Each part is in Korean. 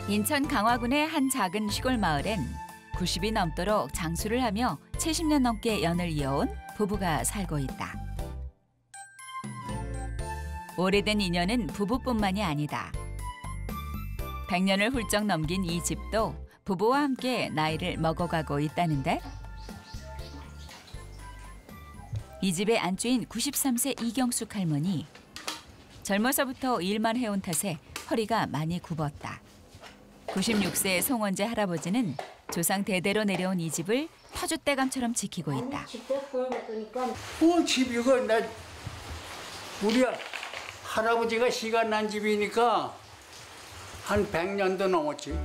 인천 강화군의 한 작은 시골 마을엔 90이 넘도록 장수를 하며 70년 넘게 연을 이어온 부부가 살고 있다. 오래된 인연은 부부뿐만이 아니다. 100년을 훌쩍 넘긴 이 집도 부부와 함께 나이를 먹어가고 있다는데 이 집의 안주인 93세 이경숙 할머니. 젊어서부터 일만 해온 탓에 허리가 많이 굽었다. 96세 송원재 할아버지는 조상 대대로 내려온 이 집을 터줏대감처럼 지키고 있다. 집 이거 우리 할아버지가 시간 난 집이니까 한 100년도 넘었지.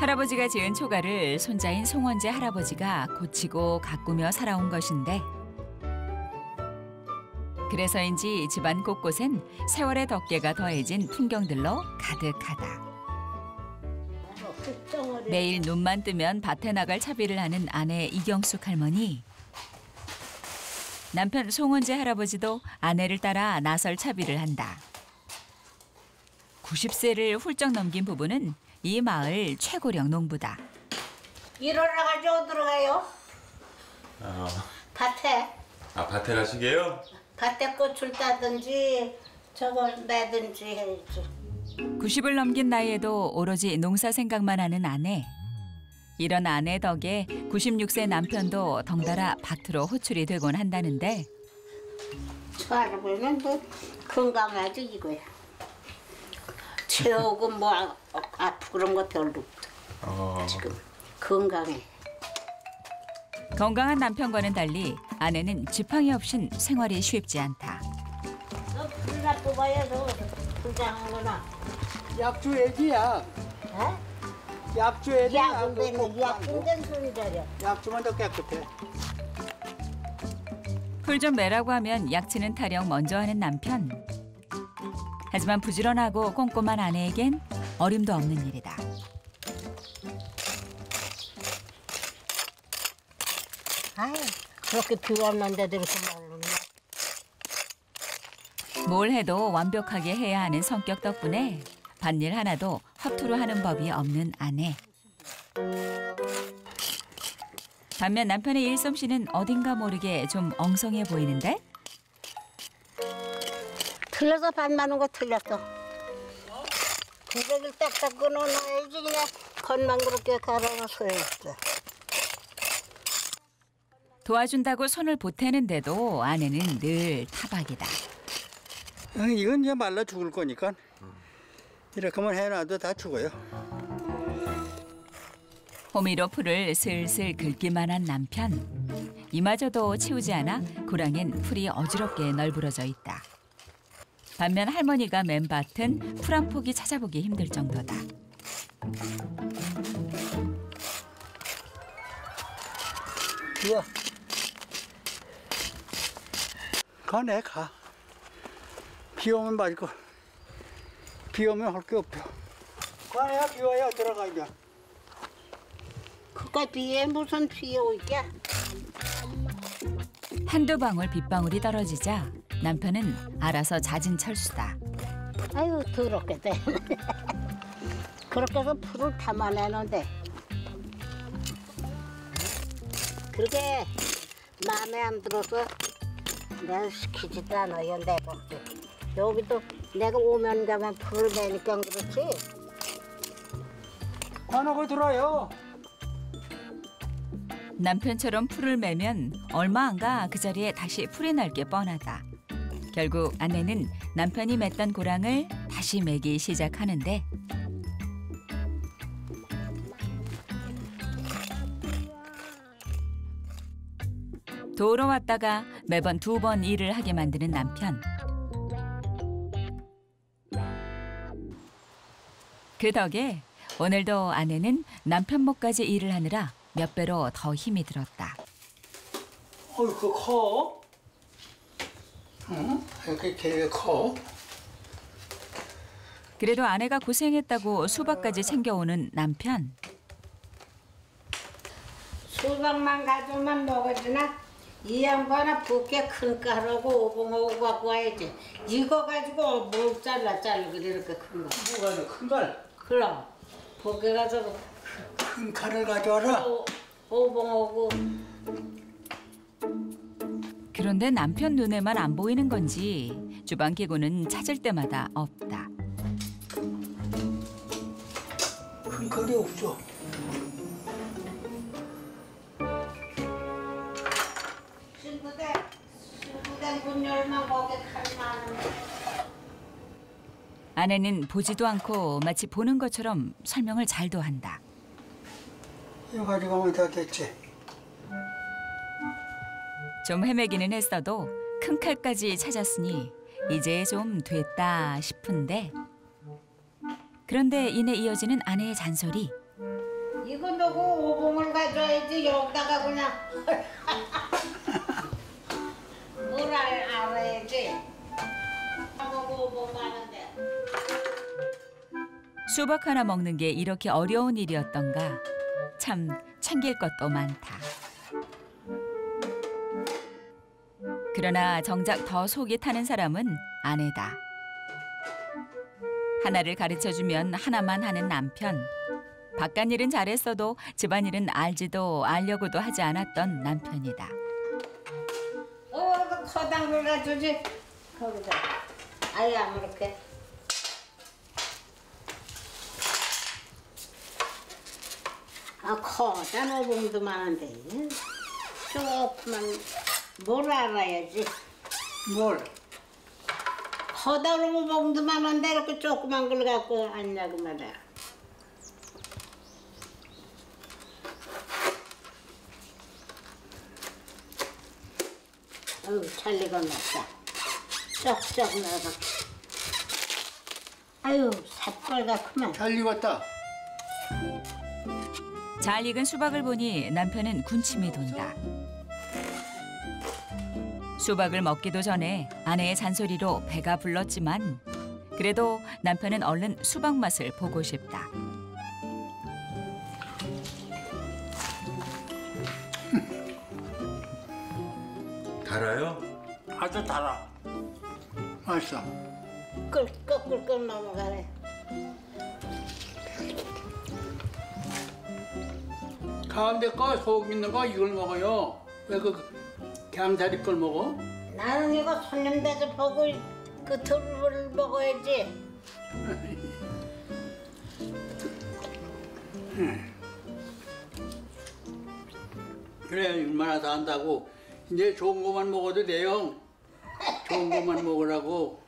할아버지가 지은 초가를 손자인 송원재 할아버지가 고치고 가꾸며 살아온 것인데 그래서인지 집안 곳곳엔 세월의 덕계가 더해진 풍경들로 가득하다. 매일 눈만 뜨면 밭에 나갈 차비를 하는 아내 이경숙 할머니. 남편 송원재 할아버지도 아내를 따라 나설 차비를 한다. 90세를 훌쩍 넘긴 부부는 이 마을 최고령 농부다. 일어나가지고 들어가요. 밭에. 밭에 가시게요? 밭에 꽃을 따든지 저걸 매든지 해야지. 90을 넘긴 나이에도 오로지 농사 생각만 하는 아내. 이런 아내 덕에 96세 남편도 덩달아 밭으로 호출이 되곤 한다는데 저 할아버지는 뭐 건강하지 이거야. 체하고 뭐 아프고 그런 거 별로 없다. 지금 건강해. 건강한 남편과는 달리 아내는 지팡이 없인 생활이 쉽지 않다. 너 불이나 뽑아야 너 불장한 거나. 약 줘야지 약. 어? 약 줘야지. 약은 되는 약은 된 소리 잘해. 약 주면 더 깨끗해. 풀 좀 매라고 하면 약치는 타령 먼저 하는 남편. 하지만 부지런하고 꼼꼼한 아내에겐 어림도 없는 일이다. 아유, 그렇게 비 왔는데도 이렇게 말르네. 뭘 해도 완벽하게 해야 하는 성격 덕분에 밭일 하나도 허투루 하는 법이 없는 아내. 반면 남편의 일솜씨는 어딘가 모르게 좀 엉성해 보이는데? 틀려서 밭 마는 거 틀렸어. 구석을 딱딱 끊어놔야지 그냥 겉만 그렇게 갈아놔서 해야지. 도와준다고 손을 보태는데도 아내는 늘 타박이다. 이건 이제 말라 죽을 거니까 이렇게만 해놔도 다 죽어요. 호미로 풀을 슬슬 긁기만 한 남편. 이마저도 치우지 않아 고랑엔 풀이 어지럽게 널브러져 있다. 반면 할머니가 맨 밭은 풀 한 폭이 찾아보기 힘들 정도다. 이거 가네 가. 비 오면 말고 비 오면 할 게 없죠. 가야 비 와야 들어가야. 그까 비에 무슨 비에 오이게? 한두 방울 빗방울이 떨어지자 남편은 알아서 잦은 철수다. 아유 더럽게 돼. 그렇게 해서 풀을 담아내는데 그렇게 마음에 안 들어서 내가 시키지도 않아요. 내가 여기도 내가 오면 가면 풀을 매니까 그렇지. 관하고 들어요. 남편처럼 풀을 매면 얼마 안 가 그 자리에 다시 풀이 날 게 뻔하다. 결국 아내는 남편이 맸던 고랑을 다시 매기 시작하는데 도로 왔다가 매번 2번 일을 하게 만드는 남편. 그 덕에 오늘도 아내는 남편 목까지 일을 하느라 몇 배로 더 힘이 들었다. 어이구 커. 응? 이렇게 되게 커. 그래도 아내가 고생했다고 수박까지 챙겨오는 남편. 수박만 가져만 먹어주나? 이 양반아 붓게 큰 가루하고 오봉하고 갖고 와야지. 이거 가지고 뭘 잘라 이렇게 큰 거. 뭐가 큰 걸? 그럼 붓게 가지고 큰 칼을 가져와라. 오봉하고. 그런데 남편 눈에만 안 보이는 건지 주방 기구는 찾을 때마다 없다. 큰 칼이 없어. 신부대 문 열면 거기 칼 많은데. 아내는 보지도 않고 마치 보는 것처럼 설명을 잘도 한다. 이거 가지고 가면 되겠지. 좀 헤매기는 했어도 큰 칼까지 찾았으니 이제 좀 됐다 싶은데 그런데 이내 이어지는 아내의 잔소리. 이거 너고 오봉을 가져야지 여기다가 그냥 뭘 알아야지. 하고 오봉 많은데. 수박 하나 먹는 게 이렇게 어려운 일이었던가. 참 챙길 것도 많다. 그러나 정작 더 속이 타는 사람은 아내다. 하나를 가르쳐주면 하나만 하는 남편. 바깥일은 잘했어도 집안일은 알지도 알려고도 하지 않았던 남편이다. 그 커당을 가져지. 거기다. 아예 아무렇게. 커다란 오봉도 많은데 조금만 뭘 알아야지. 뭘? 커다란 오봉도 많은데 이렇게 조그만 걸 갖고 왔냐고 말이야. 잘 익어놨다. 쩍쩍 나가. 아유, 새빨갛구만. 잘 익었다. 잘 익은 수박을 보니 남편은 군침이 돈다. 수박을 먹기도 전에 아내의 잔소리로 배가 불렀지만 그래도 남편은 얼른 수박 맛을 보고 싶다. 달아요? 아주 달아. 맛있어. 끌끌끌 넘어가네. 가운데 거 속 있는 거 이걸 먹어요. 왜 그 gam자리 걸 먹어? 나는 이거 손님 대접하고 그 털을 먹어야지. 그래 얼마나 다 한다고. 이제 좋은 것만 먹어도 돼요. 좋은 것만 먹으라고.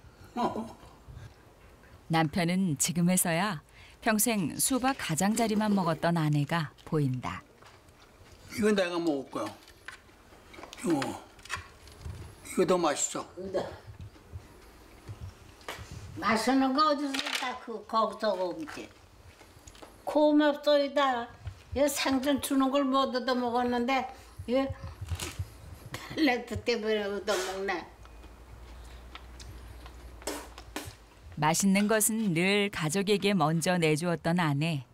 남편은 지금에서야 평생 수박 가장자리만 먹었던 아내가 보인다. 이건 내가 먹을 거야. 이거 더 맛있어. 맛있는 거 어디서 다 거기서 오지. 고맙소이다. 이 생전 주는 걸 못 얻어 먹었는데 이 펠레트 때문에 얻어 먹네. 맛있는 것은 늘 가족에게 먼저 내주었던 아내.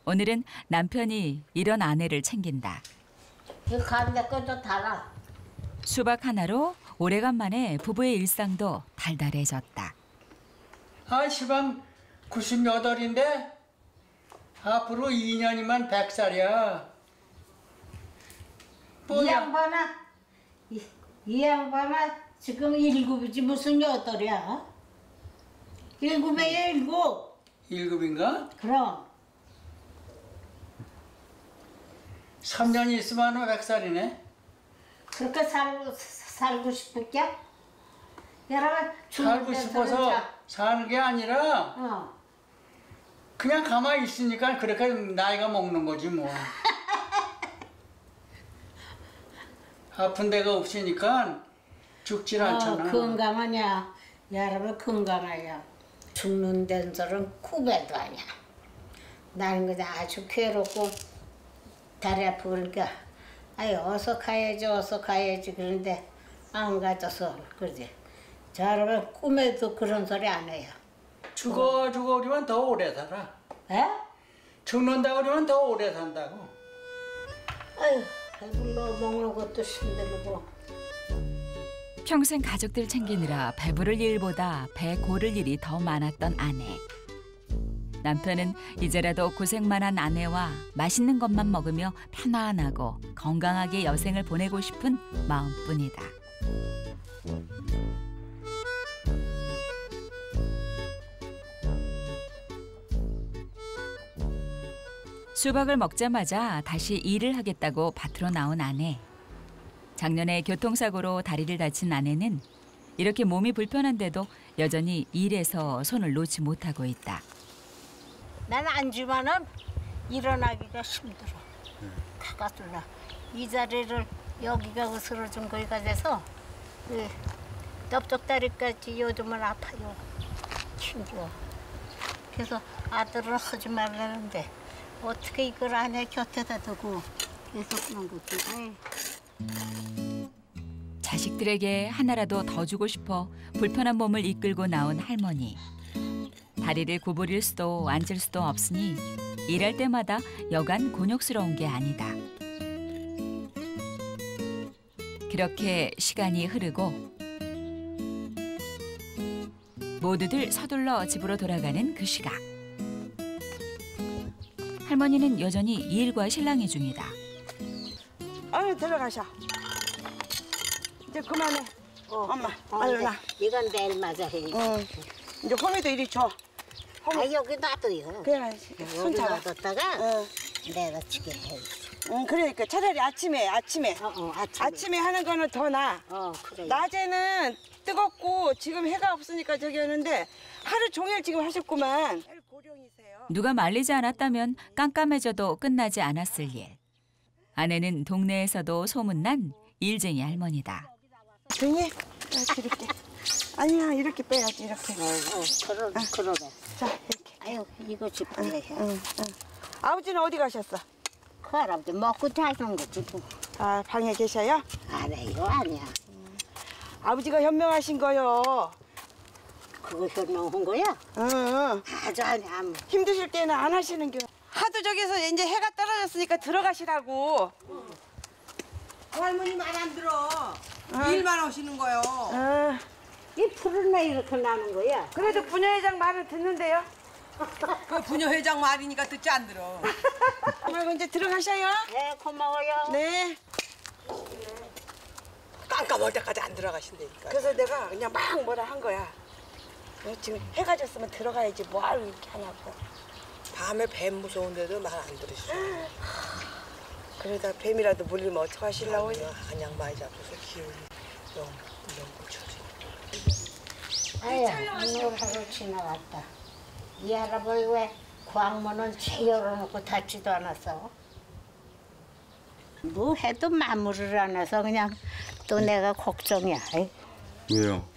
오늘은 남편이 이런 아내를 챙긴다. 이 가운데 것도 달아. 수박 하나로 오래간만에 부부의 일상도 달달해졌다. 아, 시방 98인데 앞으로 2년이면 100살이야. 이 양반아, 이 양반아 지금 7이지 무슨 8이야? 7이야 7. 1급인가? 그럼 3년 있으면 100살이네. 그렇게 살고 싶을게? 여러분 살고 싶어서 사는 게 아니라 그냥 가만히 있으니까 그렇게 나이가 먹는 거지 뭐. 아픈 데가 없으니까 죽질 않잖아. 건강하냐? 여러분 건강하냐? 죽는 데서는 쿠배도 아니야. 나는 그냥 아주 괴롭고 다리 아프니까 아이 어서 가야지 그런데 안 가져서 그러지. 저 여러분 꿈에도 그런 소리 안 해요. 죽어 그러면 더 오래 살아. 에? 죽는다 그러면 더 오래 산다고. 아유 배불러 먹는 것도 힘들고 평생 가족들 챙기느라 배부를 일보다 배 고를 일이 더 많았던 아내. 남편은 이제라도 고생만 한 아내와 맛있는 것만 먹으며 편안하고 건강하게 여생을 보내고 싶은 마음뿐이다. 수박을 먹자마자 다시 일을 하겠다고 밭으로 나온 아내. 작년에 교통사고로 다리를 다친 아내는 이렇게 몸이 불편한데도 여전히 일에서 손을 놓지 못하고 있다. 난 앉으면은 일어나기가 힘들어. 가가둘라. 이 자리를 여기가 으스러진 거기가 돼서 넙죽다리까지 요즘은 아파요. 힘들어. 그래서 아들은 하지 말라는데 어떻게 이걸 아내 곁에다 두고 계속 그런 거지. 자식들에게 하나라도 더 주고 싶어 불편한 몸을 이끌고 나온 할머니. 다리를 구부릴 수도 앉을 수도 없으니 일할 때마다 여간 곤욕스러운 게 아니다. 그렇게 시간이 흐르고 모두들 서둘러 집으로 돌아가는 그 시각. 할머니는 여전히 일과 실랑이 중이다. 얼른 들어가셔. 이제 그만해. 엄마, 얼른 와. 이건 내일 맞아 해. 응. 이제 호미도 이리 줘. 아 여기 놔둬요. 그래, 여기 손 잡아. 놔뒀다가 응. 내가 치게 해. 응, 그러니까 차라리 아침에. 아침에. 아침에 하는 거는 더 나아. 그래. 낮에는 뜨겁고 지금 해가 없으니까 저기 하는데 하루 종일 지금 하셨구만. 고령이세요. 누가 말리지 않았다면 깜깜해져도 끝나지 않았을 일. 아내는 동네에서도 소문난 일쟁이 할머니다. 등이 이렇게. 아니야, 이렇게 빼야지, 이렇게. 그러게. 자, 이렇게. 아유 이거 짚어야 해. 응. 아버지는 어디 가셨어? 그 할아버지 먹고 자는 거지 뭐. 아, 방에 계셔요? 이거 아니야. 아버지가 현명하신 거요. 그거 현명한 거야? 응. 아주 아니야. 힘드실 때는 안 하시는 겨. 하도 저기서 이제 해가 떨어졌으니까 들어가시라고. 할머니 말 안 들어. 일만 하시는 거요. 이 풀은 왜 이렇게 나는 거야? 그래도 부녀회장 말은 듣는데요. 그 부녀회장 말이니까 듣지 안 들어. 그럼 이제 들어가셔요. 네 고마워요. 네. 깜깜할 때까지 안 들어가신다니까. 그래서 내가 그냥 막 뭐라 한 거야. 지금 해가 졌으면 들어가야지 뭐하러 이렇게 하냐고. 밤에 뱀 무서운데도 말 안 들으시죠. 그러다 뱀이라도 물리면 어떡하시려고. 한약 많이 잡혀서 기운이 너무 고쳐지. 아유 오늘 하루 지나갔다. 이 할아버지 왜 광문은 채 열어놓고 닫지도 않았어? 뭐 해도 마무리를 안 해서 그냥 또 내가 걱정이야. 아이, 왜요?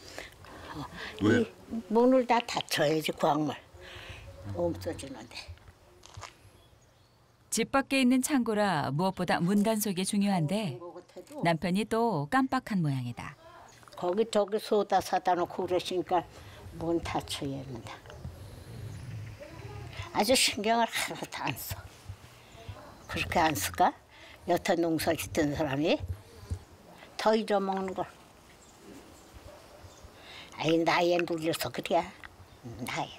왜? 이 문을 다 닫혀야지 광물 없어지는데. 집 밖에 있는 창고라 무엇보다 문단속이 중요한데 남편이 또 깜빡한 모양이다. 거기 저기 쏟아 사다 놓고 그러시니까 문 닫혀야 합니다. 아주 신경을 하나도 안 써. 그렇게 안 쓸까? 여태 농사 짓던 사람이 더 잊어먹는 걸. 아이 나이에 눌려서 그래. 나이.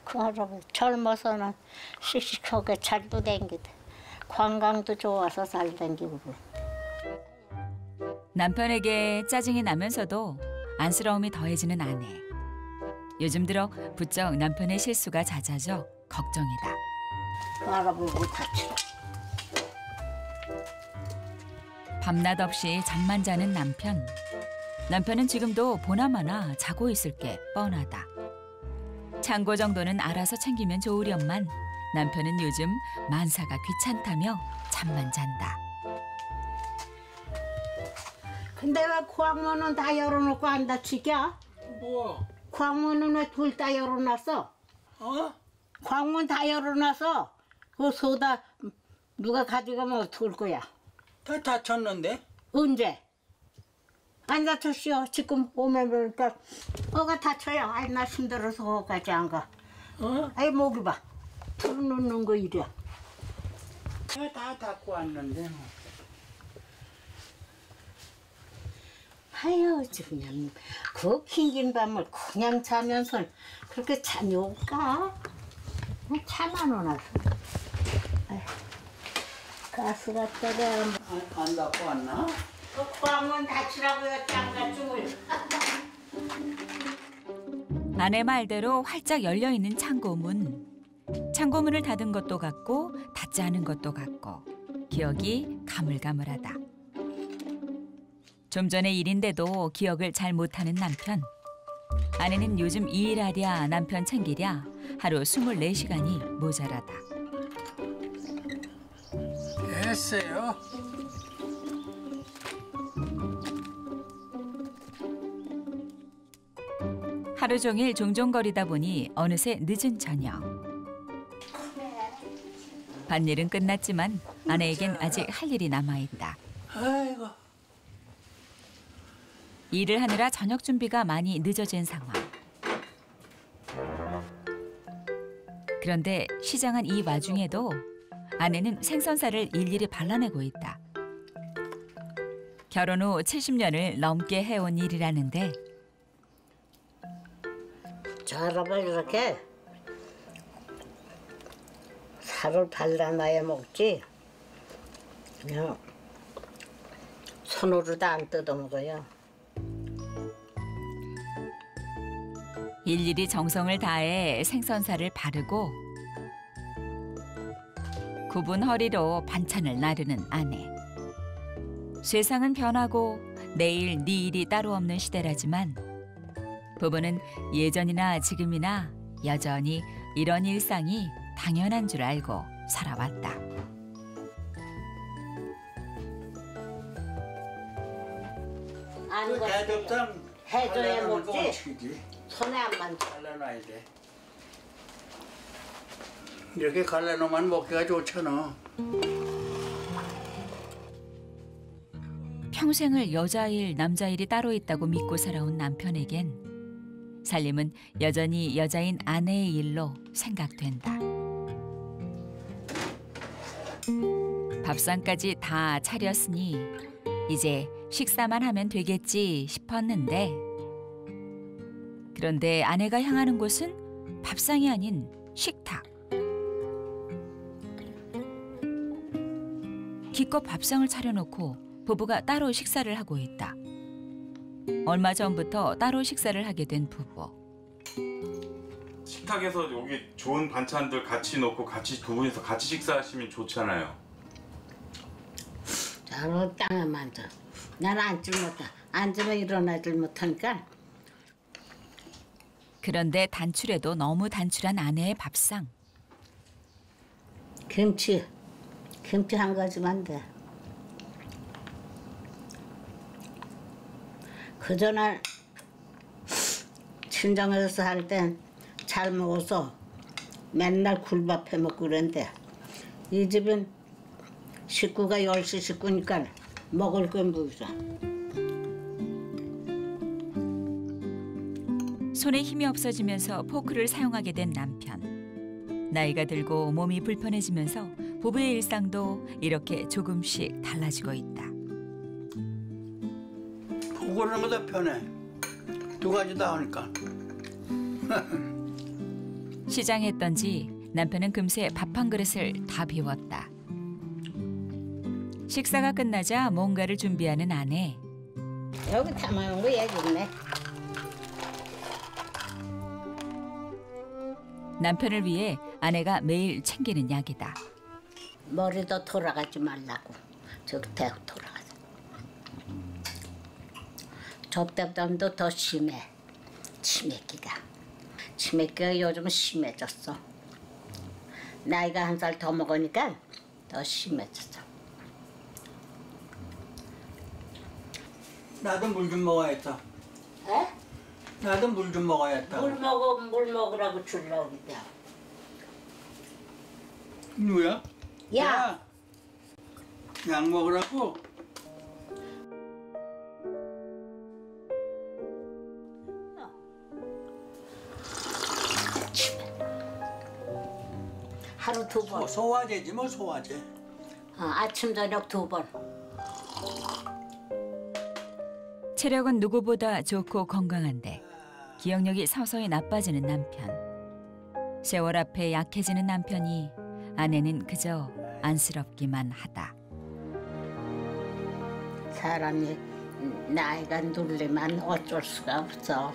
그 할아버지 젊어서는 씩씩하게 잘도 댕기대. 관광도 좋아서 잘 댕기고 그래. 남편에게 짜증이 나면서도 안쓰러움이 더해지는 아내. 요즘 들어 부쩍 남편의 실수가 잦아져 걱정이다. 그 할아버지 못 다치라. 밤낮 없이 잠만 자는 남편. 남편은 지금도 보나마나 자고 있을 게 뻔하다. 창고 정도는 알아서 챙기면 좋으련만 남편은 요즘 만사가 귀찮다며 잠만 잔다. 근데 왜 광문은 다 열어놓고 안 닫히게? 뭐? 광문은 왜 둘 다 열어놨어? 광문 다 열어놔서 그 소다 누가 가져가면 어떡할 거야? 다 다쳤는데? 언제? 안 다쳤어. 지금 오면 보니까 어가 다쳐요. 아이 나 힘들어서 어까지 안 가. 아이 목이 봐. 풀 놓는 거 이래. 다 닦고 왔는데 뭐. 아유, 그냥 그 긴긴 밤을 그냥 자면서 그렇게 잠이 올까? 차만 오나. 가스 갖다 대라. 안 닫고 왔나? 그 광은 닫히라고요, 장가죽을. 아내 말대로 활짝 열려 있는 창고문. 창고문을 닫은 것도 같고 닫지 않은 것도 같고 기억이 가물가물하다. 좀 전의 일인데도 기억을 잘 못하는 남편. 아내는 요즘 일하랴 남편 챙기랴 하루 24시간이 모자라다. 됐어요. 하루 종일 종종거리다 보니 어느새 늦은 저녁. 밭일은 끝났지만 아내에겐 아직 할 일이 남아있다. 아이고. 일을 하느라 저녁 준비가 많이 늦어진 상황. 그런데 시장한 이 와중에도 아내는 생선살을 일일이 발라내고 있다. 결혼 후 70년을 넘게 해온 일이라는데 저 할아버지 이렇게 살을 발라놔야 먹지. 그냥 손으로도 안 뜯어먹어요. 일일이 정성을 다해 생선살을 바르고 굽은 허리로 반찬을 나르는 아내. 세상은 변하고 내일 내일이 따로 없는 시대라지만 부부는 예전이나 지금이나 여전히 이런 일상이 당연한 줄 알고 살아왔다. 아니, 그 대접상 해줘야 발라놓은 거 먹지. 어떻게지? 손에 안 만져. 갈라놔야 돼. 이렇게 갈라놓으면 먹기가 좋잖아. 평생을 여자일 남자일이 따로 있다고 믿고 살아온 남편에겐 살림은 여전히 여자인 아내의 일로 생각된다. 밥상까지 다 차렸으니 이제 식사만 하면 되겠지 싶었는데 그런데 아내가 향하는 곳은 밥상이 아닌 식탁. 기껏 밥상을 차려놓고 부부가 따로 식사를 하고 있다. 얼마 전부터 따로 식사를 하게 된 부부. 식탁에서 여기 좋은 반찬들 같이 넣고 같이 두 분이서 같이 식사하시면 좋잖아요. 저는 땅에 만져. 난 앉질 못해. 앉으면 일어나질 못하니까. 그런데 단출해도 너무 단출한 아내의 밥상. 김치 한 가지만 돼. 그전에 친정에서 살 땐 잘 먹어서 맨날 굴밥 해 먹고 그랬는데 이 집은 식구가 10시 식구니까 먹을 건 뭐죠. 손에 힘이 없어지면서 포크를 사용하게 된 남편. 나이가 들고 몸이 불편해지면서 부부의 일상도 이렇게 조금씩 달라지고 있다. 보고는 것도 편해. 두 가지 다 하니까. 시장했던지 남편은 금세 밥 한 그릇을 다 비웠다. 식사가 끝나자 뭔가를 준비하는 아내. 여기 담아놓은 거 여기 있네. 남편을 위해 아내가 매일 챙기는 약이다. 머리도 돌아가지 말라고. 저기 대고 돌아가자. 접대병도 더 심해. 치매기가 요즘 심해졌어. 나이가 한 살 더 먹으니까 더 심해졌어. 나도 물 좀 먹어야겠다. 에? 나도 물 좀 먹어야겠다. 물 먹으라고 주려고 그래. 누구야? 야! 약 먹으라고? 하루 2번. 소화제지 뭐 소화제. 아침 저녁 2번. 체력은 누구보다 좋고 건강한데 기억력이 서서히 나빠지는 남편. 세월 앞에 약해지는 남편이 아내는 그저 안쓰럽기만 하다. 사람이 나이가 누르면 어쩔 수가 없어.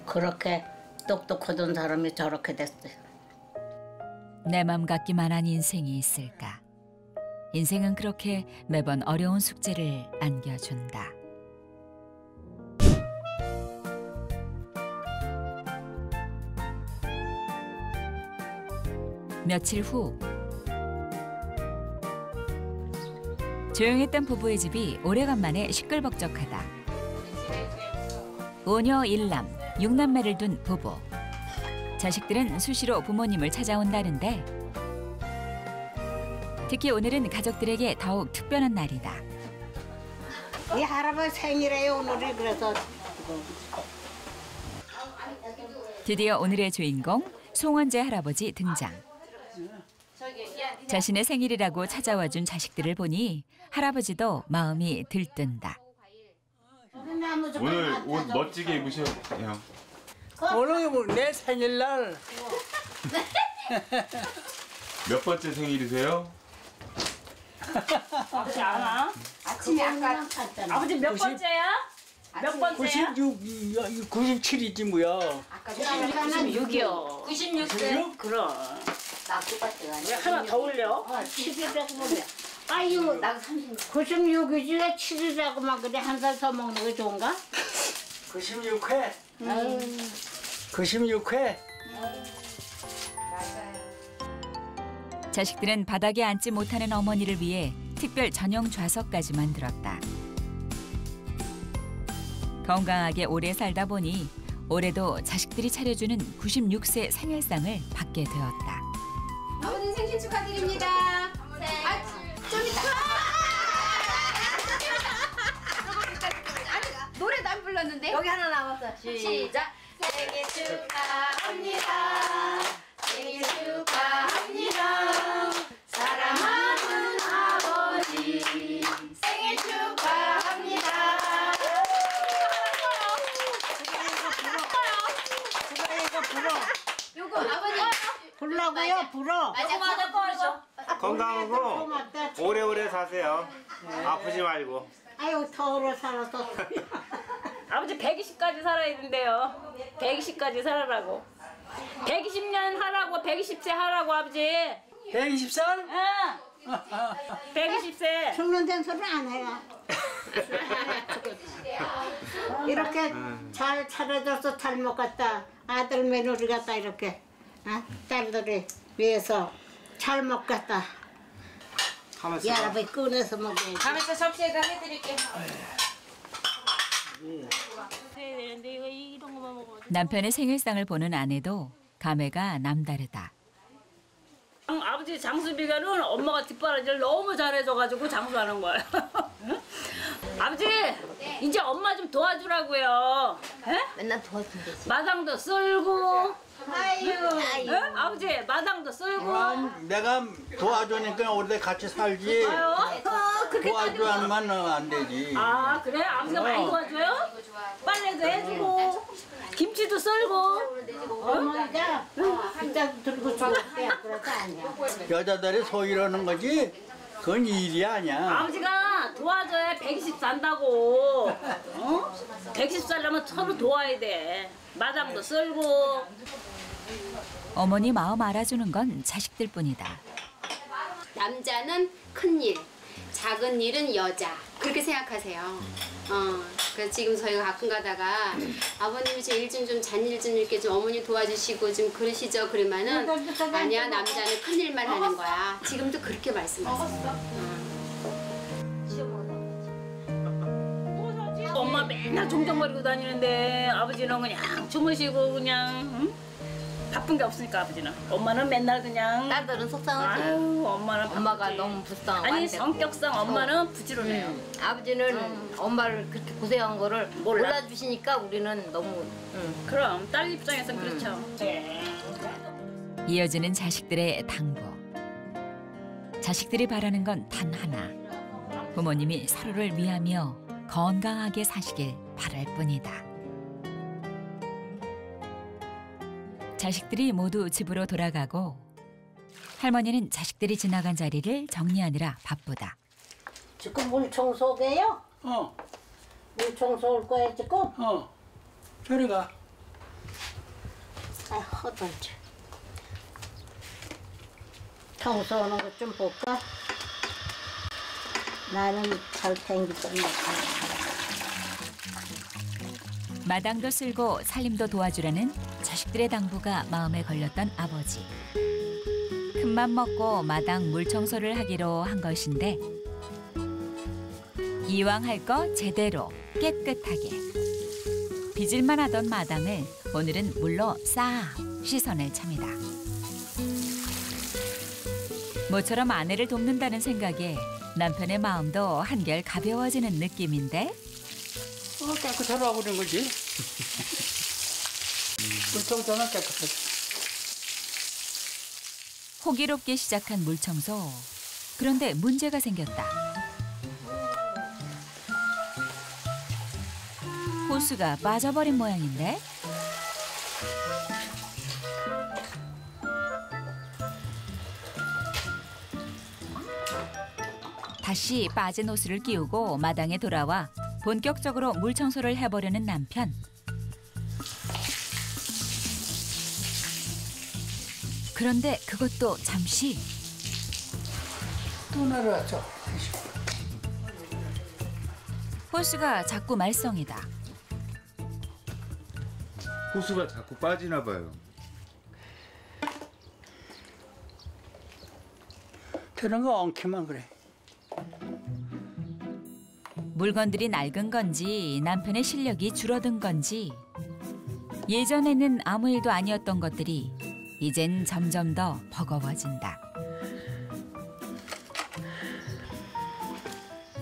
그렇게 똑똑하던 사람이 저렇게 됐어요. 내 맘 같기만 한 인생이 있을까? 인생은 그렇게 매번 어려운 숙제를 안겨준다. 며칠 후 조용했던 부부의 집이 오래간만에 시끌벅적하다. 5녀 1남, 6남매를 둔 부부. 자식들은 수시로 부모님을 찾아온다는데 특히 오늘은 가족들에게 더욱 특별한 날이다. 이 할아버지 생일이에요 오늘이. 그래서 드디어 오늘의 주인공 송원재 할아버지 등장. 자신의 생일이라고 찾아와준 자식들을 보니 할아버지도 마음이 들뜬다. 오늘 옷 멋지게 입으셔요. 오늘 내 생일날. 몇 번째 생일이세요? 아버지 알아? 아침에 아까 아버지 몇 번째야? 몇 번째야? 96, 97이지 뭐야. 96이요. 96세. 그럼. 왜 하나 더 올려? 7이라고 보면. 아유, 나 96이지 7이라고만 그래. 한 살 더 먹는 게 좋은가? 96회. 96회. 자식들은 바닥에 앉지 못하는 어머니를 위해 특별 전용 좌석까지 만들었다. 건강하게 오래 살다 보니 올해도 자식들이 차려주는 96세 생일상을 받게 되었다. 아버님 생신 축하드립니다. 좀 이따. 아니 노래도 안 불렀는데. 여기 하나 남았어. 시작. 생일 축하합니다. 생일 축하합니다. 사랑하는 아버지 생일 축하합니다. 요거 아버님 불러고요, 불어. 맞아. 건강하고 고맙다. 오래오래 사세요. 아프지 말고. 아유, 더 오래 살아서. 아버지 120까지 살아야 된대요. 120까지 살아라고. 120년 하라고, 120세 하라고 아버지. 120살? 응. 120세. 죽는 데는 소리 안 해요. 이렇게 잘 차려줘서 잘 먹었다. 아들 며느리 같다 이렇게. 딸들이 위해서 잘 먹겠다. 이 할아버지 꺼내서 먹어야지. 가면서 접시에다 해드릴게. 남편의 생일상을 보는 아내도 감회가 남다르다. 아버지 장수비가는 엄마가 뒷바라지를 너무 잘해줘가지고 장수하는 거예요. 응? 아버지 이제 엄마 좀 도와주라고요. 에? 맨날 도와주면 되지. 마당도 쓸고. 아유, 응? 아버지 마당도 쓸고. 내가 도와주니까 오래 같이 살지. 아유, 도와주면 안 되지. 아 그래? 아버지가 많이 도와줘요? 빨래도 해주고 김치도 썰고. 어머니가 진짜 들고 죽었대. 그래서 아니야. 여자들이 소이러는 거지. 그건 일이 아니야. 아버지가 도와줘야 120 산다고. 어? 110 살려면 서로 도와야 돼. 마당도 썰고. 어머니 마음 알아주는 건 자식들뿐이다. 남자는 큰 일, 작은 일은 여자. 그렇게 생각하세요. 그래서 지금 저희가 가끔 가다가 아버님이 제 일 좀 잔일 좀 이렇게 좀 어머니 도와주시고 좀 그러시죠. 그러면은 아니야 남자는 큰 일만 하는 거야. 지금도 그렇게 말씀하세요. 엄마 맨날 종종거리고 다니는데 아버지는 그냥 주무시고 그냥 응? 바쁜 게 없으니까 아버지는. 엄마는 맨날 그냥. 딸들은 속상하지. 아유, 엄마는 엄마가 바쁘지. 너무 불쌍하고 아니 안 되고. 성격상 엄마는 부지런해요. 아버지는 엄마를 그렇게 고생한 거를 몰라주시니까 우리는 너무 그럼 딸 입장에선 그렇죠. 이어지는 자식들의 당부. 자식들이 바라는 건 단 하나. 부모님이 서로를 위하며 건강하게 사시길 바랄 뿐이다. 자식들이 모두 집으로 돌아가고 할머니는 자식들이 지나간 자리를 정리하느라 바쁘다. 지금 물 청소게요? 물 청소 올 거야 지금? 저리 가. 아, 허던지. 청소하는 것 좀 볼까? 나는 잘 땡기던 것 마당도 쓸고 살림도 도와주라는 자식들의 당부가 마음에 걸렸던 아버지. 큰맘 먹고 마당 물 청소를 하기로 한 것인데 이왕 할 거 제대로 깨끗하게. 빚을만 하던 마당을 오늘은 물로 싹 씻어낼 참이다. 모처럼 아내를 돕는다는 생각에 남편의 마음도 한결 가벼워지는 느낌인데 깨끗하라고 그런 거지. 물청소는 깨끗하지. 호기롭게 시작한 물청소. 그런데 문제가 생겼다. 호스가 빠져버린 모양인데? 다시 빠진 호스를 끼우고 마당에 돌아와 본격적으로 물 청소를 해보려는 남편. 그런데 그것도 잠시. 또 내려왔죠. 호스가 자꾸 말썽이다. 호수가 자꾸 빠지나 봐요. 저런 거 엉키만 그래. 물건들이 낡은 건지 남편의 실력이 줄어든 건지 예전에는 아무 일도 아니었던 것들이 이젠 점점 더 버거워진다.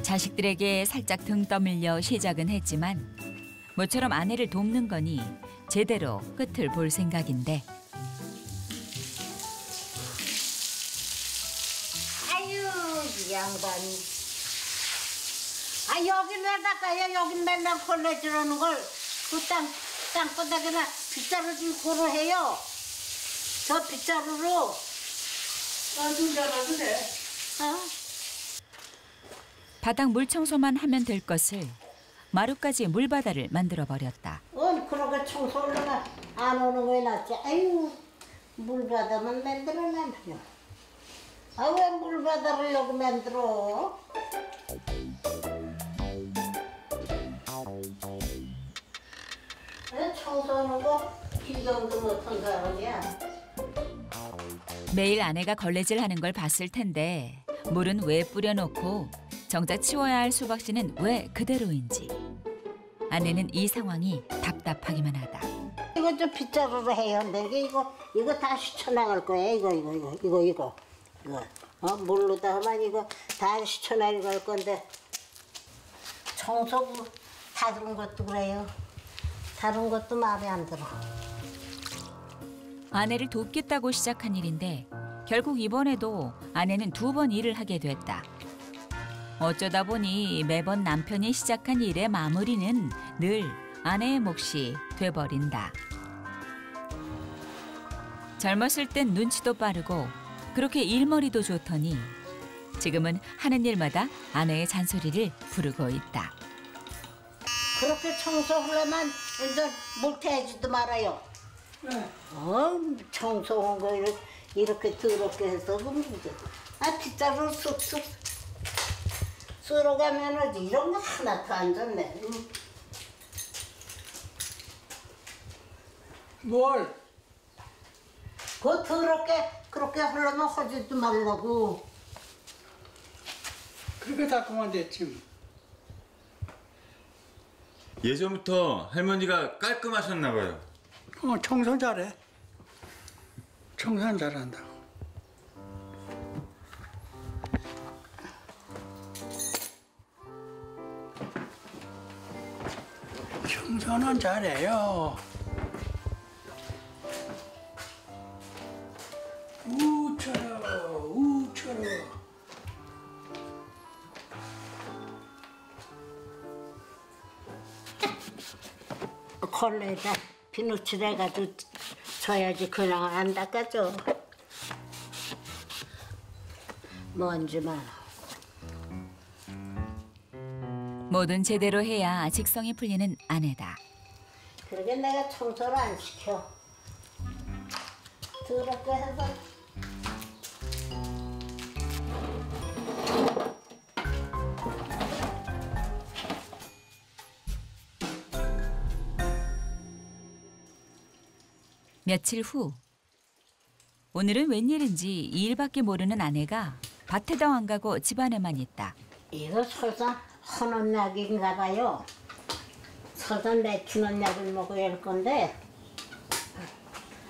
자식들에게 살짝 등 떠밀려 시작은 했지만 모처럼 아내를 돕는 거니 제대로 끝을 볼 생각인데 아유 이 양반이. 아 여긴 왜 닦아요? 여긴 맨날 걸레질하는 걸 그 땅바닥에나 빗자루 좀 고루 해요. 저 빗자루로. 눈 잘라도 돼. 바닥 물 청소만 하면 될 것을 마루까지 물바다를 만들어 버렸다. 그러게 청소를 안 오는 거에 낫지. 아유 물바다만 만들어놔요. 아 왜 물바다를 여기 만들어? 청소하는 거 기정도 못한 사람이야. 매일 아내가 걸레질 하는 걸 봤을 텐데 물은 왜 뿌려놓고 정작 치워야 할 수박씨는 왜 그대로인지. 아내는 이 상황이 답답하기만 하다. 이거 좀 빗자루로 해요. 근데 이거 다 씻어나갈 거야. 이거. 물로다 하면 이거 다 씻어나갈 건데 청소 다른 것도 그래요. 다른 것도 마음에 안 들어. 아내를 돕겠다고 시작한 일인데 결국 이번에도 아내는 2번 일을 하게 됐다. 어쩌다 보니 매번 남편이 시작한 일의 마무리는 늘 아내의 몫이 돼버린다. 젊었을 땐 눈치도 빠르고 그렇게 일머리도 좋더니 지금은 하는 일마다 아내의 잔소리를 부르고 있다. 그렇게 청소하려면 이제 못해야지도 말아요. 청소한 거 이렇게 더럽게 해서 빗자루를 쑥쑥 쓸어가면 이런 거 하나도 안 좋네. 뭘? 그 더럽게 그렇게 하려면 하지도 말라고. 그렇게 닦으면 됐지. 예전부터 할머니가 깔끔하셨나 봐요. 청소 잘해. 청소는 잘한다. 청소는 잘해요. 우처럼. 홀에다 비누칠 해가지고 줘야지. 그냥 안 닦아줘. 먼지만. 뭐든 제대로 해야 직성이 풀리는 아내다. 그러게 내가 청소를 안 시켜. 더럽게 해서. 며칠 후 오늘은 웬일인지 이 일밖에 모르는 아내가 밭에도 안 가고 집안에만 있다. 이거 설사 헌옷 약인가 봐요. 설사 내추는 약을 먹어야 할 건데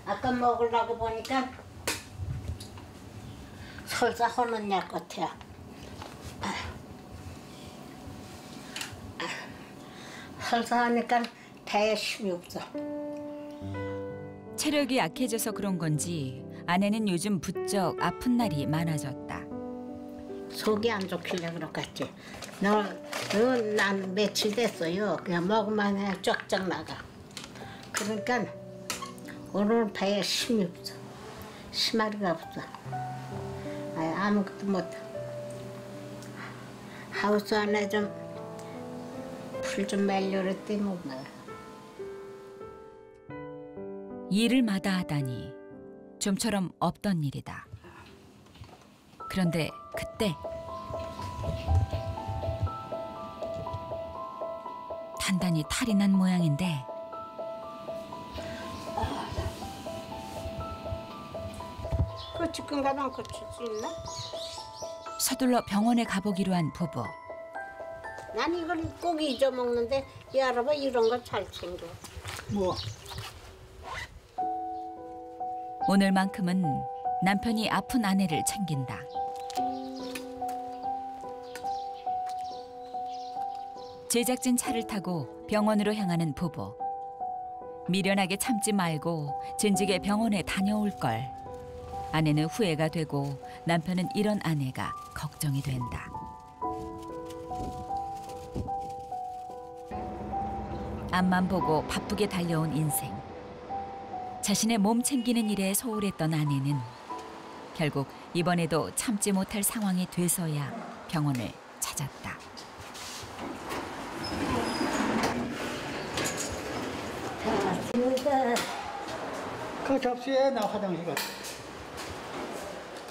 아까 먹으려고 보니까 설사 헌옷 약 같아요. 설사 하니까 배에 힘이 없어. 체력이 약해져서 그런 건지 아내는 요즘 부쩍 아픈 날이 많아졌다. 속이 안 좋길래 그렇겠지. 난 며칠 됐어요. 그냥 먹으면 그냥 쫙쫙 나가. 그러니까 오늘 배에 힘이 없어. 심하리가 없어. 아무것도 못해. 하우스 안에 좀 풀 좀 말려랬더니 못 나가. 일을 마다하다니 좀처럼 없던 일이다. 그런데 그때 단단히 탈이 난 모양인데 그 지금 가면 고칠 수 있나? 서둘러 병원에 가보기로 한 부부. 난 이걸 꼭 잊어먹는데 이 할아버 이런 거 잘 챙겨. 뭐 오늘만큼은 남편이 아픈 아내를 챙긴다. 제작진 차를 타고 병원으로 향하는 부부. 미련하게 참지 말고 진즉에 병원에 다녀올 걸. 아내는 후회가 되고 남편은 이런 아내가 걱정이 된다. 앞만 보고 바쁘게 달려온 인생. 자신의 몸 챙기는 일에 소홀했던 아내는 결국 이번에도 참지 못할 상황이 돼서야 병원을 찾았다. 그 접시에 나 화장실 갔다.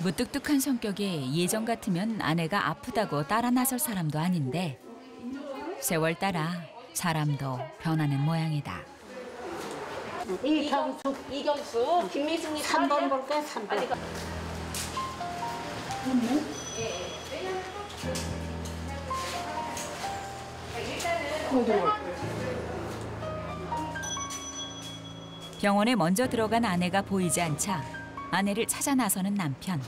무뚝뚝한 성격에 예전 같으면 아내가 아프다고 따라 나설 사람도 아닌데 세월 따라 사람도 변하는 모양이다. 이경수, 김미숙이 3번 볼까? 3번. 병원에 먼저 들어간 아내가 보이지 않자 아내를 찾아 나서는 남편.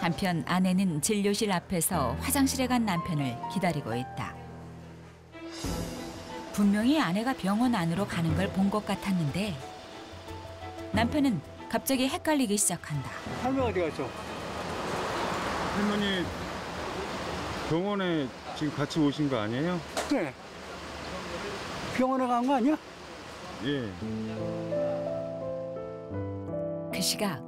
한편 아내는 진료실 앞에서 화장실에 간 남편을 기다리고 있다. 분명히 아내가 병원 안으로 가는 걸 본 것 같았는데 남편은 갑자기 헷갈리기 시작한다. 할머니 어디 갔어? 할머니 병원에 지금 같이 오신 거 아니에요? 그래. 병원에 간 거 아니야? 예. 그 시각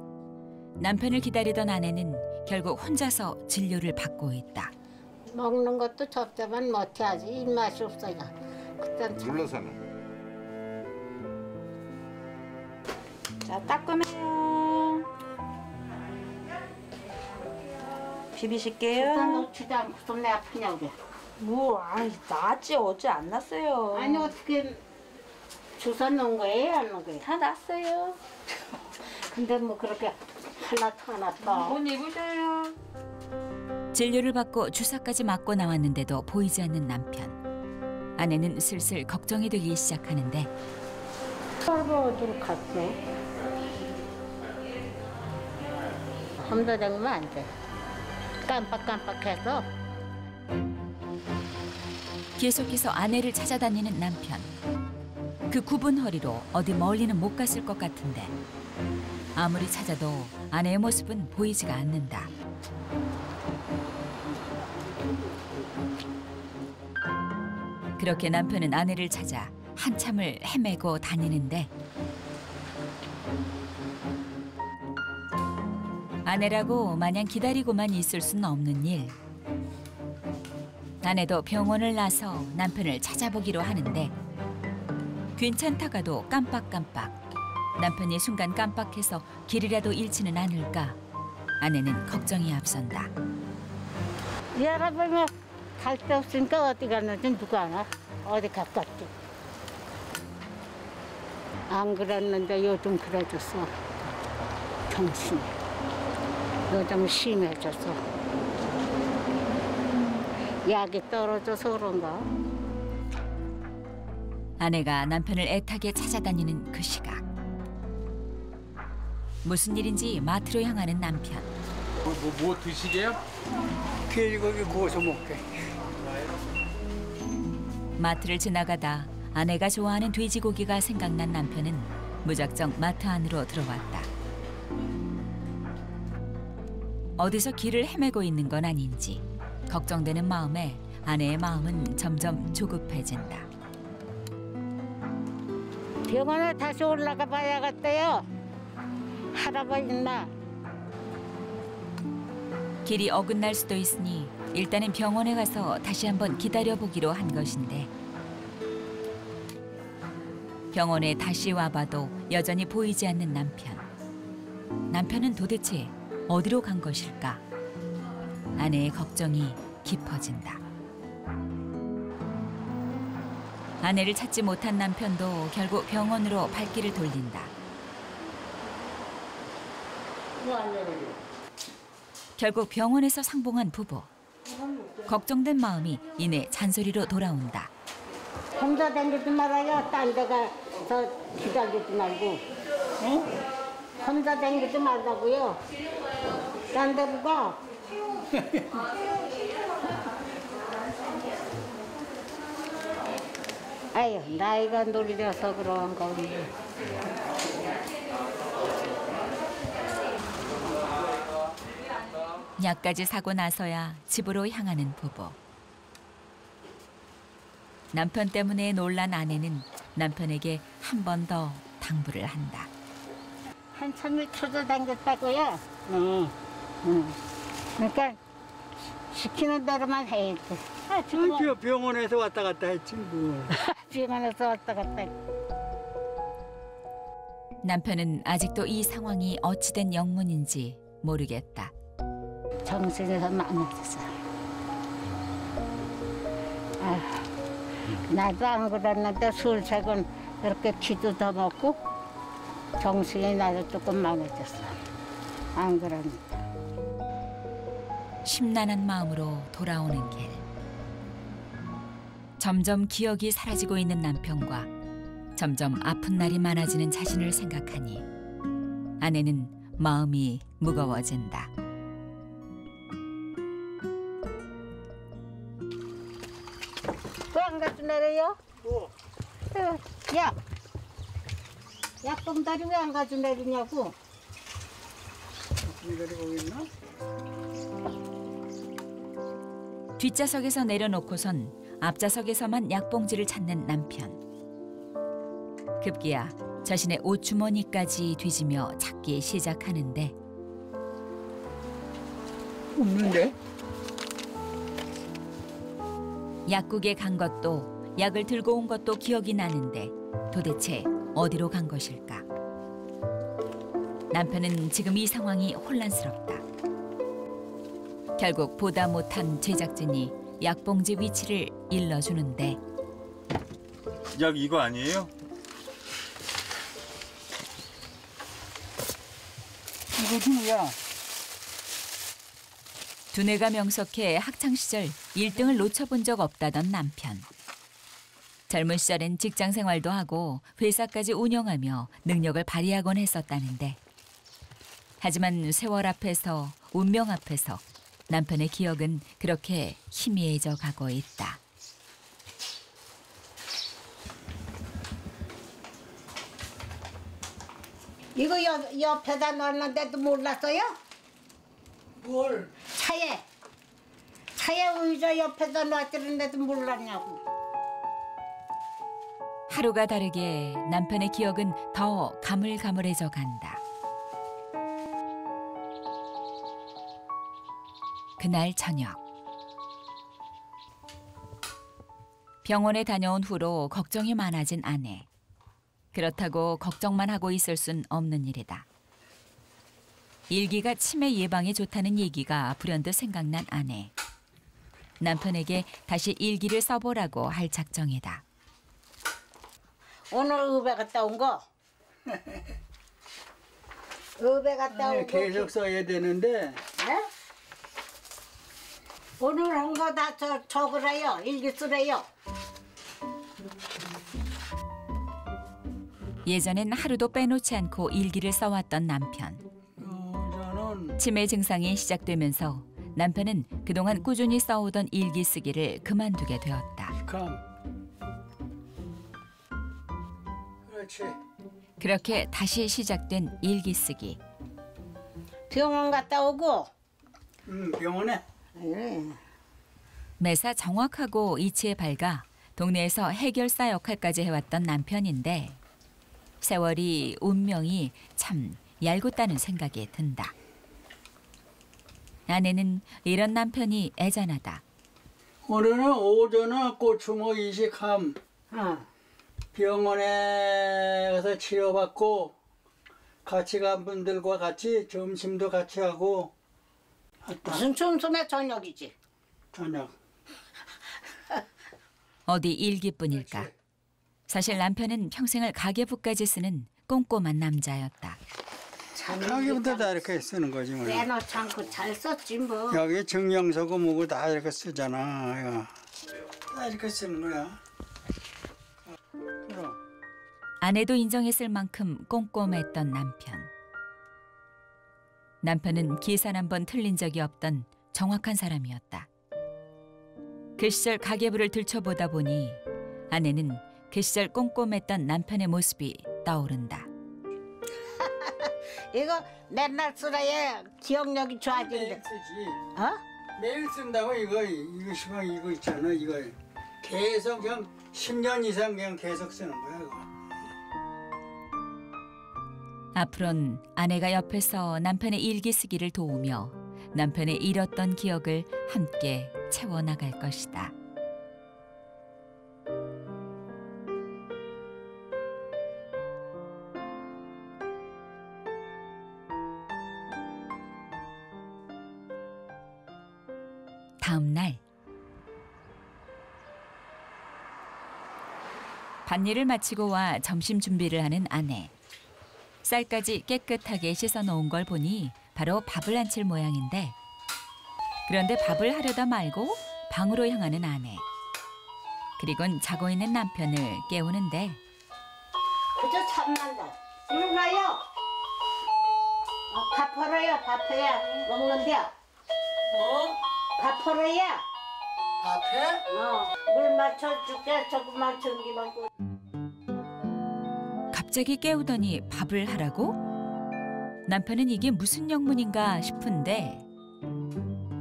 남편을 기다리던 아내는 결국 혼자서 진료를 받고 있다. 먹는 것도 접대만 못해야지 입맛이 없어요. 그땐 참. 눌러서는. 자, 따끔해요. 비비실게요. 주사 놓지도 않고서 내 아프냐고. 뭐, 아이, 나았지. 어제 안 났어요. 아니 어떻게 주사 놓은 거예요? 안 놓은 거예요? 다 났어요. 근데 뭐 그렇게 하나도 안 아파. 옷 입으세요. 진료를 받고 주사까지 맞고 나왔는데도 보이지 않는 남편. 아내는 슬슬 걱정이 되기 시작하는데 서로 어디로 갔네? 함도 되면 안 돼. 깜빡깜빡해서. 계속해서 아내를 찾아다니는 남편. 그 굽은 허리로 어디 멀리는 못 갔을 것 같은데 아무리 찾아도 아내의 모습은 보이지가 않는다. 그렇게 남편은 아내를 찾아 한참을 헤매고 다니는데 아내라고 마냥 기다리고만 있을 수는 없는 일. 아내도 병원을 나서 남편을 찾아보기로 하는데 괜찮다가도 깜빡깜빡. 남편이 순간 깜빡해서 길이라도 잃지는 않을까. 아내는 걱정이 앞선다. 여러분 갈 데 없으니까 어디 갔는지 누가 아나? 어디 갔겠지? 안 그랬는데 요즘 그래졌어. 정신이. 요즘 심해졌어. 약이 떨어져서 그런가? 아내가 남편을 애타게 찾아다니는 그 시각. 무슨 일인지 마트로 향하는 남편. 뭐 드시게요? 돼지고기 구워서 먹게. 마트를 지나가다 아내가 좋아하는 돼지고기가 생각난 남편은 무작정 마트 안으로 들어왔다. 어디서 길을 헤매고 있는 건 아닌지 걱정되는 마음에 아내의 마음은 점점 조급해진다. 병원에 다시 올라가 봐야겠대요. 할아버지 나. 길이 어긋날 수도 있으니 일단은 병원에 가서 다시 한번 기다려보기로 한 것인데 병원에 다시 와봐도 여전히 보이지 않는 남편. 남편은 도대체 어디로 간 것일까? 아내의 걱정이 깊어진다. 아내를 찾지 못한 남편도 결국 병원으로 발길을 돌린다. 결국 병원에서 상봉한 부부. 걱정된 마음이 이내 잔소리로 돌아온다. 혼자 다니지 말아요. 딴 데 가서 기다리지 말고. 응? 혼자 다니지 말라고요. 딴 데로 가. 아유, 나이가 놀려서 그런 건데. 약까지 사고 나서야 집으로 향하는 부부. 남편 때문에 놀란 아내는 남편에게 한 번 더 당부를 한다. 한참을 찾아다녔다고요. 응. 그러니까 시키는 대로만 해야지. 병원에서 왔다 갔다 했지 뭐. 병원에서 왔다 갔다 했지. 남편은 아직도 이 상황이 어찌된 영문인지 모르겠다. 정신에서 망했어. 나도 안 그랬는데 술색은 이렇게 기도 더 먹고 정신이 나도 조금 망해졌어. 안 그러니까. 심란한 마음으로 돌아오는 길. 점점 기억이 사라지고 있는 남편과 점점 아픈 날이 많아지는 자신을 생각하니 아내는 마음이 무거워진다. 왜 안 가져 내려요? 약. 약봉다리 왜 안 가져 내리냐고. 기다리고 있나? 뒷좌석에서 내려놓고선 앞좌석에서만 약봉지를 찾는 남편. 급기야 자신의 옷주머니까지 뒤지며 찾기 시작하는데 없는데? 약국에 간 것도 약을 들고 온 것도 기억이 나는데 도대체 어디로 간 것일까? 남편은 지금 이 상황이 혼란스럽다. 결국 보다 못한 제작진이 약봉지 위치를 일러주는데 약 이거 아니에요? 이거 누구야? 두뇌가 명석해 학창시절 1등을 놓쳐본 적 없다던 남편. 젊은 시절엔 직장 생활도 하고 회사까지 운영하며 능력을 발휘하곤 했었다는데 하지만 세월 앞에서 운명 앞에서 남편의 기억은 그렇게 희미해져 가고 있다. 이거 옆에다 놨는데도 몰랐어요? 뭘? 차에 의자 옆에다 놨는데도 몰랐냐고. 하루가 다르게 남편의 기억은 더 가물가물해져 간다. 그날 저녁. 병원에 다녀온 후로 걱정이 많아진 아내. 그렇다고 걱정만 하고 있을 순 없는 일이다. 일기가 치매 예방에 좋다는 얘기가 불현듯 생각난 아내. 남편에게 다시 일기를 써보라고 할 작정이다. 오늘 의배 갔다 온 거? 의배 갔다 온 거? 계속 써야 되는데. 네? 오늘 한 거 다 적으래요. 일기 쓰래요. 예전엔 하루도 빼놓지 않고 일기를 써왔던 남편. 치매 증상이 시작되면서 남편은 그동안 꾸준히 써오던 일기 쓰기를 그만두게 되었다. 그렇지. 그렇게 다시 시작된 일기 쓰기. 병원 갔다 오고. 병원에. 매사 정확하고 이치에 밝아 동네에서 해결사 역할까지 해왔던 남편인데 세월이 운명이 참 얄궂다는 생각이 든다. 아내는 이런 남편이 애잔하다. 오늘은 오전에 고추모 이식함. 병원에 가서 치료받고 같이 간 분들과 같이 점심도 같이 하고. 무슨 점심에 저녁이지? 저녁. 어디 일기뿐일까. 사실 남편은 평생을 가계부까지 쓰는 꼼꼼한 남자였다. 가계부터 다 이렇게 쓰는 거지 뭐. 빼놓지 않고 잘 썼지 뭐. 여기 증명서고 뭐고 다 이렇게 쓰잖아. 이거. 다 이렇게 쓰는 거야. 그럼. 아내도 인정했을 만큼 꼼꼼했던 남편. 남편은 계산 한 번 틀린 적이 없던 정확한 사람이었다. 그 시절 가계부를 들춰보다 보니 아내는 그 시절 꼼꼼했던 남편의 모습이 떠오른다. 이거 맨날 쓰라야 기억력이 좋아진대. 매일 쓰지. 어? 매일 쓴다고 이거 시방 이거 있잖아. 이거 계속 그냥 10년 이상 그냥 계속 쓰는 거야 이거. 앞으론 아내가 옆에서 남편의 일기 쓰기를 도우며 남편의 잃었던 기억을 함께 채워나갈 것이다. 다음 날 밭일을 마치고 와 점심 준비를 하는 아내. 쌀까지 깨끗하게 씻어놓은 걸 보니 바로 밥을 안칠 모양인데 그런데 밥을 하려다 말고 방으로 향하는 아내. 그리곤 자고 있는 남편을 깨우는데 그저 참난다. 일어나요. 밥 헐어요. 밥 해야 먹는데요. 밥 헐어야. 밥 해? 물 맞춰줄게. 조금만 전기만 꽂. 갑자기 깨우더니 밥을 하라고? 남편은 이게 무슨 영문인가 싶은데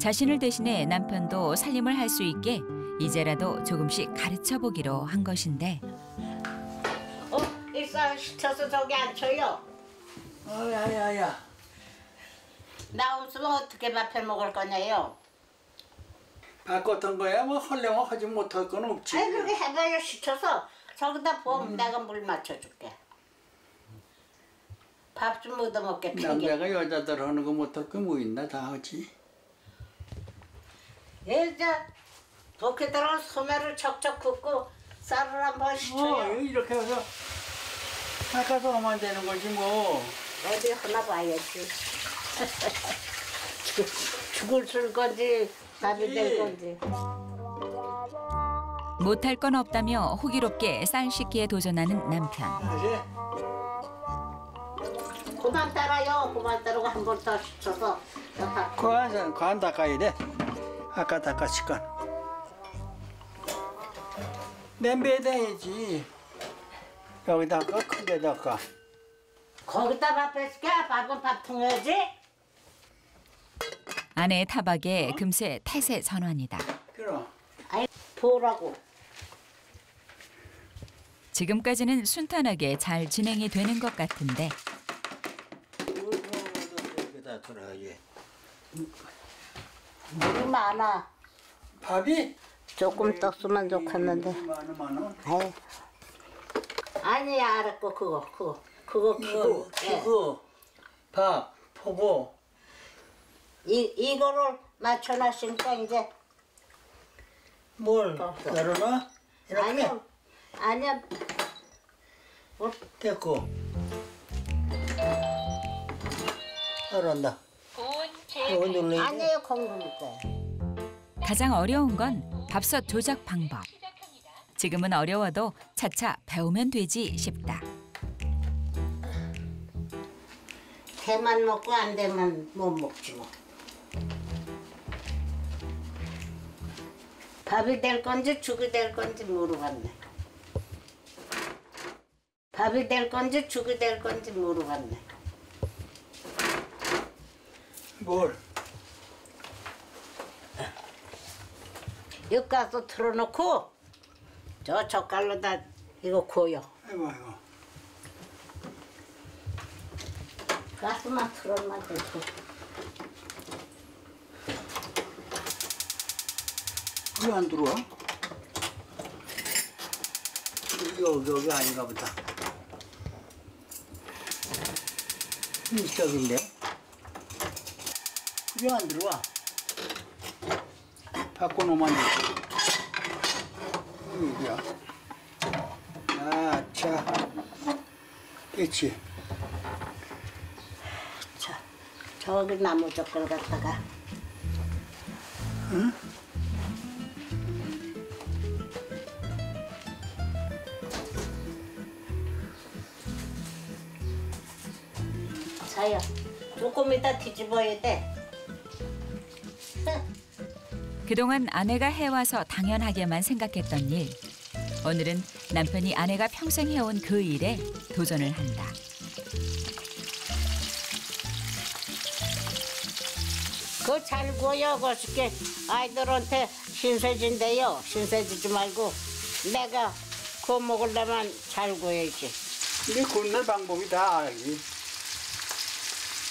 자신을 대신해 남편도 살림을 할 수 있게 이제라도 조금씩 가르쳐보기로 한 것인데 이 쌀 시켜서 저기 앉혀요. 야야야. 나 없으면 어떻게 밥 해 먹을 거냐요? 바꿨던 거야? 뭐 하려면 하지 못할 건 없지. 아니 그렇게 해봐요. 시켜서 저기다 부으면 내가 물 맞춰줄게. 밥 좀 얻어먹게 팽개. 남자가 여자들 하는 거 못할 거 뭐 있나 다 하지. 이제 도끼들은 소매를 척척 긋고 쌀을 한번 시켜요. 이렇게 해서 닦아서 하면 되는 거지 뭐. 어디 하나 봐야지. 죽을 쓸 건지 밥이 될 건지. 못할 건 없다며 호기롭게 쌀 씻기에 도전하는 남편. 그만 따라요. 그만 따르고 한 번 더 시켜서 관 닦아야 돼. 아까 닦았을 건. 냄비에다 해야지. 여기다가 크게 닦아. 거기다 밥 해줄게. 밥은 밥통 해야지. 아내의 타박에 금세 태세 전환이다. 그럼. 아이 보라고. 지금까지는 순탄하게 잘 진행이 되는 것 같은데 물이 많아. 밥이? 조금 떴으면 좋겠는데. 아이. 아니야, 알았고 그거. 밥, 포고. 이거를 맞춰놨으니까 이제. 뭘 열어놔? 아니야. 됐고. 알았다. 아니에요, 공부니까. 가장 어려운 건 밥솥 조작 방법. 지금은 어려워도 차차 배우면 되지 싶다. 대만 먹고 안 되면 못 먹지 뭐. 밥이 될 건지 죽이 될 건지 모르겠네. 밥이 될 건지 죽이 될 건지 모르겠네. 뭘? 여기 가서 틀어놓고 저 젓갈로다 이거 구워요. 아이고. 가스만 틀어놓으면 되고. 왜 안 들어와? 여기 아닌가 보다. 이쪽인데? 왜 안 들어와? 바꿔놓으면 돼. 여기야. 자. 됐지? 자, 저기 나무 젓갈 갖다가. 응? 자요. 조금 이따 뒤집어야 돼. 그동안 아내가 해와서 당연하게만 생각했던 일. 오늘은 남편이 아내가 평생 해온 그 일에 도전을 한다. 그거 잘 구워요. 그렇게 아이들한테 신세진데요. 신세지지 말고 내가 그거 먹으려면 잘 구워야지. 근데 굽는 방법이 다 알지.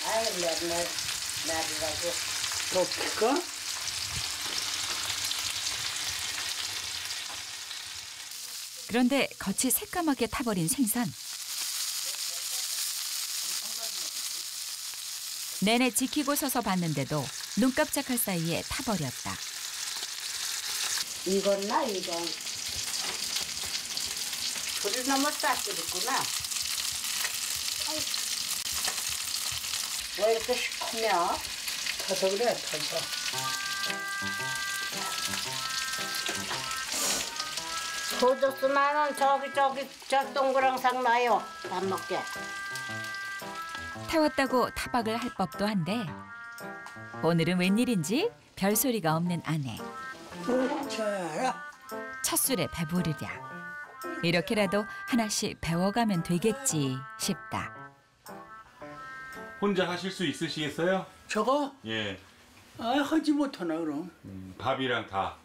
아유, 날이라고. 더 필까? 그런데 겉이 새까맣게 타버린 생선. 내내 지키고 서서 봤는데도 눈 깜짝할 사이에 타버렸다. 익었나 이거? 불이 너무 싹들었구나. 왜 이렇게 시커며? 타서 그래, 타서. 소주스만은 저기 저 동그랑상 놔요. 밥 먹게. 태웠다고 타박을 할 법도 한데 오늘은 웬일인지 별소리가 없는 아내. 자, 첫 술에 배부르랴. 이렇게라도 하나씩 배워가면 되겠지 싶다. 혼자 하실 수 있으시겠어요? 저거? 예. 하지 못하나 그럼. 밥이랑 다.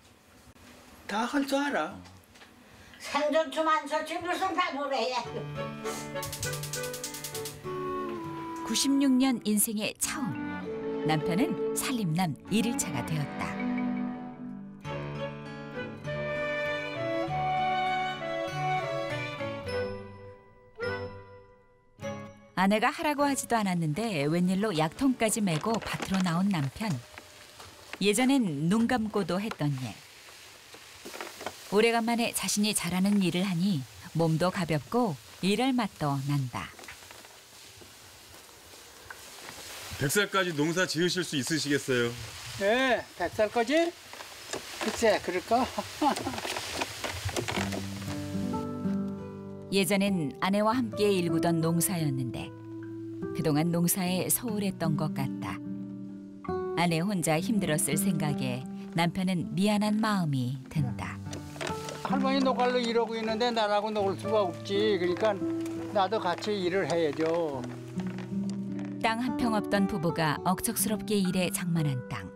다 할 줄 알아. 생존춤 안 섰지 무슨 밥을 해. 96년 인생의 처음. 남편은 살림남 1일차가 되었다. 아내가 하라고 하지도 않았는데 웬일로 약통까지 메고 밭으로 나온 남편. 예전엔 눈 감고도 했던 일. 오래간만에 자신이 잘하는 일을 하니 몸도 가볍고 일할 맛도 난다. 100살까지 농사 지으실 수 있으시겠어요? 네, 100살 거지? 글쎄, 그럴까? 예전엔 아내와 함께 일구던 농사였는데 그동안 농사에 소홀했던 것 같다. 아내 혼자 힘들었을 생각에 남편은 미안한 마음이 든다. 할머니 노갈로 일하고 있는데 나라고 놀 수가 없지. 그러니까 나도 같이 일을 해야죠. 땅 한 평 없던 부부가 억척스럽게 일에 장만한 땅.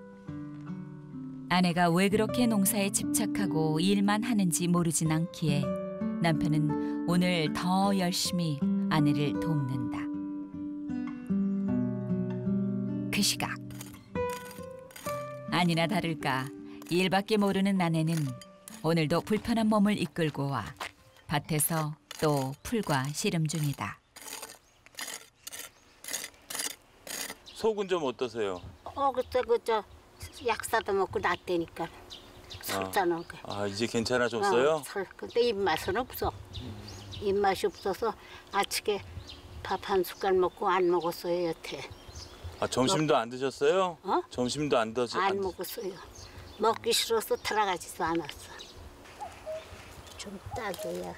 아내가 왜 그렇게 농사에 집착하고 일만 하는지 모르진 않기에 남편은 오늘 더 열심히 아내를 돕는다. 그 시각 아니나 다를까 일밖에 모르는 아내는 오늘도 불편한 몸을 이끌고 와 밭에서 또 풀과 씨름 중이다. 속은 좀 어떠세요? 그저 약사도 먹고 낫다니까. 살잖아. 이제 괜찮아졌어요? 근데 입맛은 없어. 입맛이 없어서 아침에 밥 한 숟갈 먹고 안 먹었어요, 여태. 점심도 안 드셨어요? 점심도 안 안 먹었어요. 먹기 싫어서 들어가지도 않았어. 좀 따줘야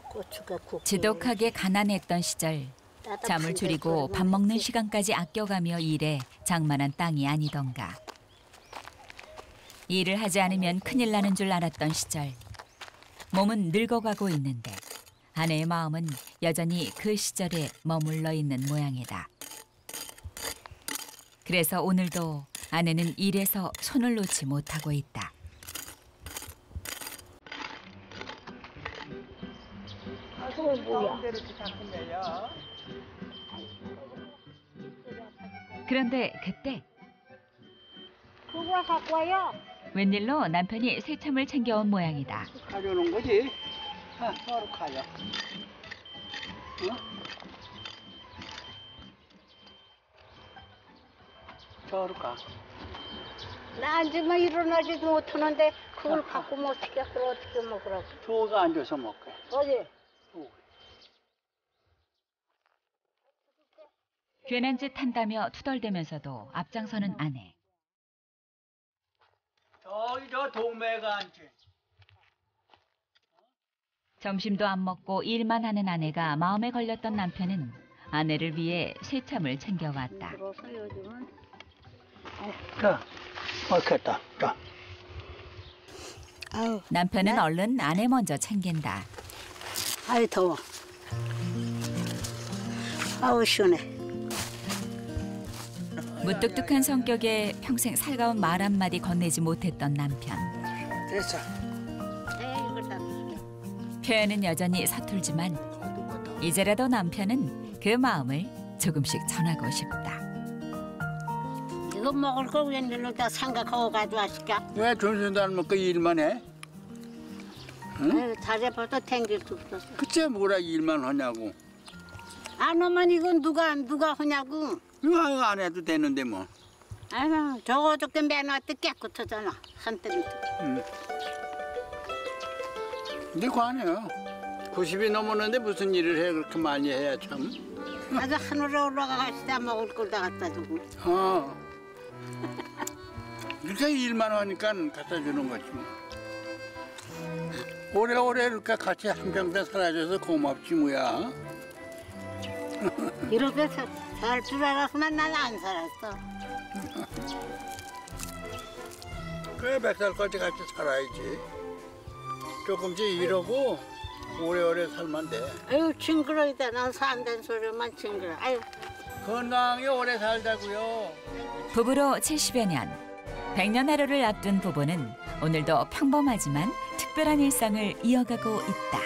고추가 굵게. 지독하게 가난했던 시절 잠을 줄이고 밥 먹는 시간까지 아껴가며 일해 장만한 땅이 아니던가. 일을 하지 않으면 큰일 나는 줄 알았던 시절. 몸은 늙어가고 있는데 아내의 마음은 여전히 그 시절에 머물러 있는 모양이다. 그래서 오늘도 아내는 일에서 손을 놓지 못하고 있다. 그런데 그때 그거 갖고 와요. 웬일로 남편이 새참을 챙겨온 모양이다. 가져오는 거지. 바로 가요. 저로 가. 나 앉으면 일어나지도 못하는데 그걸 갖고 못 어떻게 그걸 어떻게 먹으라고. 저가 앉아서 먹게. 어디? 괜한 짓 한다며 투덜대면서도 앞장서는 아내. 저기 저 동매가 앉지. 점심도 안 먹고 일만 하는 아내가 마음에 걸렸던 남편은 아내를 위해 새참을 챙겨왔다. 그래서 요즘은 자, 됐다. 자. 남편은 얼른 아내 먼저 챙긴다. 아이 더워. 아우 시원해. 무뚝뚝한 성격에 평생 살가운 말 한마디 건네지 못했던 남편. 됐어. 표현은 여전히 서툴지만 이제라도 남편은 그 마음을 조금씩 전하고 싶다. 이거 먹을 거 웬일로 다 생각하고 가져왔을까? 왜 점심도 안 먹고 일만 해? 응? 다리부터 탱길 수 없었어. 그때 뭐라 일만 하냐고. 안 오면 이건 누가 하냐고. 이거 안 해도 되는데 뭐. 아유, 저거 저렇게 매너한테 깨끗하잖아. 한때는. 근데 관해요. 90이 넘었는데 무슨 일을 해 그렇게 많이 해야 참. 아주 하늘에 올라가시다 먹을 걸 다 갖다 주고. 이렇게 일만 하니까 갖다 주는 거지 뭐. 오래오래 이렇게 같이 한 평생 살아줘서 고맙지 뭐야. 이렇게 살 줄 알았으면 난 안 살았어. 그래 100살까지 같이 살아야지. 조금씩 이러고 오래오래 살면 돼. 아유 징그러이다. 난 산다는 소리만 징그러. 아유. 건강하게 오래 살자고요. 부부로 70여 년. 100년 하루를 앞둔 부부는 오늘도 평범하지만 특별한 일상을 이어가고 있다.